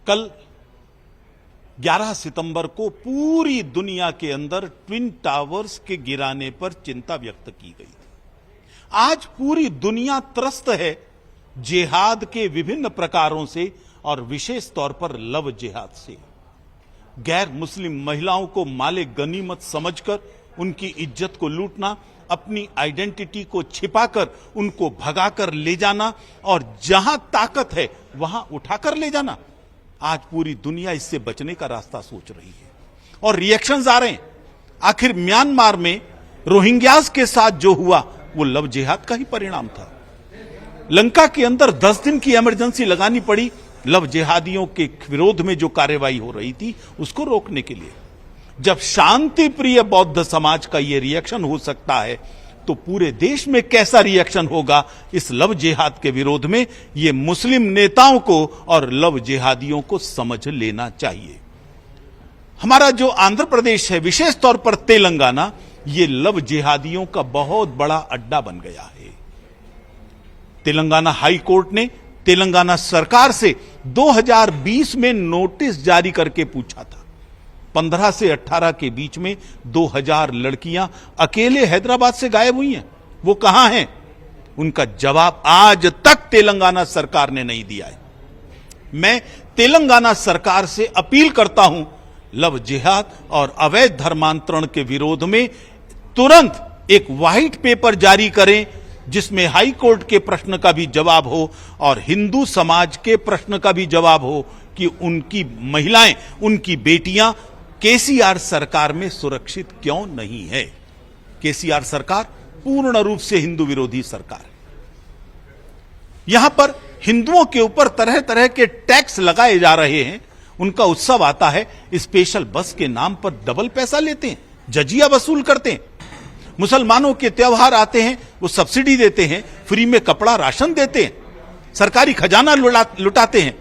कल 11 सितंबर को पूरी दुनिया के अंदर ट्विन टावर्स के गिराने पर चिंता व्यक्त की गई थी। आज पूरी दुनिया त्रस्त है जिहाद के विभिन्न प्रकारों से और विशेष तौर पर लव जिहाद से। गैर मुस्लिम महिलाओं को माले गनीमत समझकर उनकी इज्जत को लूटना, अपनी आइडेंटिटी को छिपाकर उनको भगाकर ले जाना और जहां ताकत है वहां उठाकर ले जाना, आज पूरी दुनिया इससे बचने का रास्ता सोच रही है और रिएक्शंस आ रहे हैं। आखिर म्यांमार में रोहिंग्यास के साथ जो हुआ वो लव जिहाद का ही परिणाम था। लंका के अंदर 10 दिन की इमरजेंसी लगानी पड़ी लव जिहादियों के विरोध में जो कार्रवाई हो रही थी उसको रोकने के लिए। जब शांति प्रिय बौद्ध समाज का यह रिएक्शन हो सकता है तो पूरे देश में कैसा रिएक्शन होगा इस लव जिहाद के विरोध में, ये मुस्लिम नेताओं को और लव जिहादियों को समझ लेना चाहिए। हमारा जो आंध्र प्रदेश है, विशेष तौर पर तेलंगाना, ये लव जिहादियों का बहुत बड़ा अड्डा बन गया है। तेलंगाना हाई कोर्ट ने तेलंगाना सरकार से 2020 में नोटिस जारी करके पूछा था। 15 से 18 के बीच में 2000 लड़कियां अकेले हैदराबाद से गायब हुई हैं। वो कहां हैं? उनका जवाब आज तक तेलंगाना सरकार ने नहीं दिया है। मैं तेलंगाना सरकार से अपील करता हूं, लव जिहाद और अवैध धर्मांतरण के विरोध में तुरंत एक व्हाइट पेपर जारी करें जिसमें हाई कोर्ट के प्रश्न का भी जवाब हो और हिंदू समाज के प्रश्न का भी जवाब हो कि उनकी महिलाएं, उनकी बेटियां केसीआर सरकार में सुरक्षित क्यों नहीं है। केसीआर सरकार पूर्ण रूप से हिंदू विरोधी सरकार है। यहां पर हिंदुओं के ऊपर तरह तरह के टैक्स लगाए जा रहे हैं। उनका उत्सव आता है, स्पेशल बस के नाम पर डबल पैसा लेते हैं, जजिया वसूल करते हैं। मुसलमानों के त्योहार आते हैं, वो सब्सिडी देते हैं, फ्री में कपड़ा राशन देते हैं, सरकारी खजाना लुटाते हैं।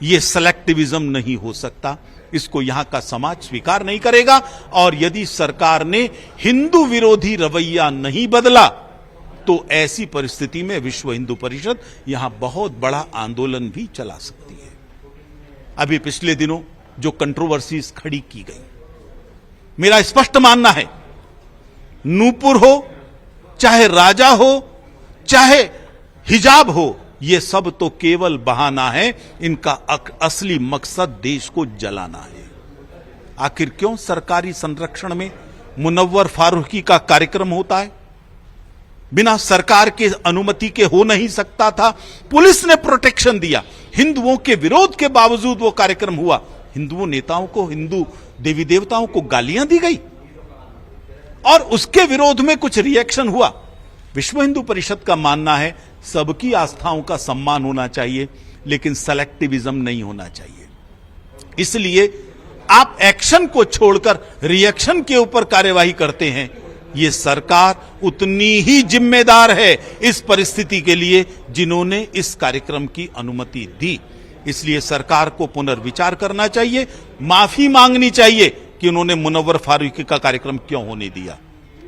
ये सेलेक्टिविज्म नहीं हो सकता, इसको यहां का समाज स्वीकार नहीं करेगा। और यदि सरकार ने हिंदू विरोधी रवैया नहीं बदला तो ऐसी परिस्थिति में विश्व हिंदू परिषद यहां बहुत बड़ा आंदोलन भी चला सकती है। अभी पिछले दिनों जो कंट्रोवर्सीज खड़ी की गई, मेरा स्पष्ट मानना है, नूपुर हो, चाहे राजा हो, चाहे हिजाब हो, ये सब तो केवल बहाना है। इनका असली मकसद देश को जलाना है। आखिर क्यों सरकारी संरक्षण में मुनव्वर फारूकी का कार्यक्रम होता है? बिना सरकार के अनुमति के हो नहीं सकता था। पुलिस ने प्रोटेक्शन दिया, हिंदुओं के विरोध के बावजूद वो कार्यक्रम हुआ। हिंदुओं नेताओं को, हिंदू देवी देवताओं को गालियां दी गई और उसके विरोध में कुछ रिएक्शन हुआ। विश्व हिंदू परिषद का मानना है सबकी आस्थाओं का सम्मान होना चाहिए, लेकिन सेलेक्टिविज्म नहीं होना चाहिए। इसलिए आप एक्शन को छोड़कर रिएक्शन के ऊपर कार्यवाही करते हैं। यह सरकार उतनी ही जिम्मेदार है इस परिस्थिति के लिए जिन्होंने इस कार्यक्रम की अनुमति दी। इसलिए सरकार को पुनर्विचार करना चाहिए, माफी मांगनी चाहिए कि उन्होंने मुनव्वर फारूकी का कार्यक्रम क्यों होने दिया,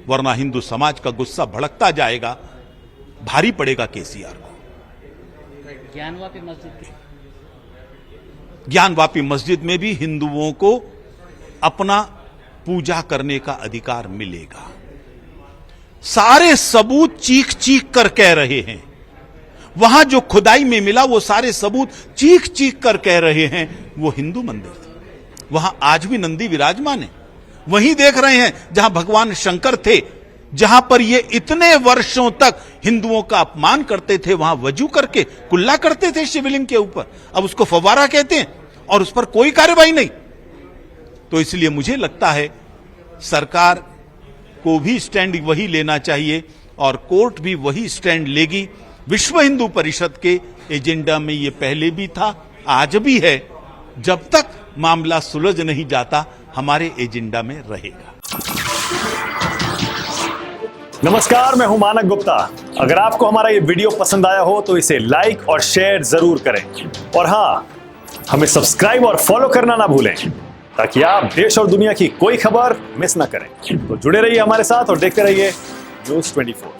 वरना हिंदू समाज का गुस्सा भड़कता जाएगा, भारी पड़ेगा केसीआर को। ज्ञानवापी मस्जिद में भी हिंदुओं को अपना पूजा करने का अधिकार मिलेगा। सारे सबूत चीख चीख कर कह रहे हैं, वहां जो खुदाई में मिला वो सारे सबूत चीख चीख कर कह रहे हैं वो हिंदू मंदिर था। वहां आज भी नंदी विराजमान है। वहीं देख रहे हैं जहां भगवान शंकर थे, जहां पर ये इतने वर्षों तक हिंदुओं का अपमान करते थे, वहां वजू करके कुल्ला करते थे शिवलिंग के ऊपर। अब उसको फव्वारा कहते हैं और उस पर कोई कार्रवाई नहीं। तो इसलिए मुझे लगता है सरकार को भी स्टैंड वही लेना चाहिए और कोर्ट भी वही स्टैंड लेगी। विश्व हिंदू परिषद के एजेंडा में ये पहले भी था, आज भी है। जब तक मामला सुलझ नहीं जाता हमारे एजेंडा में रहेगा। नमस्कार, मैं हूं मानक गुप्ता। अगर आपको हमारा ये वीडियो पसंद आया हो तो इसे लाइक और शेयर जरूर करें और हां, हमें सब्सक्राइब और फॉलो करना ना भूलें ताकि आप देश और दुनिया की कोई खबर मिस ना करें। तो जुड़े रहिए हमारे साथ और देखते रहिए न्यूज़ 24।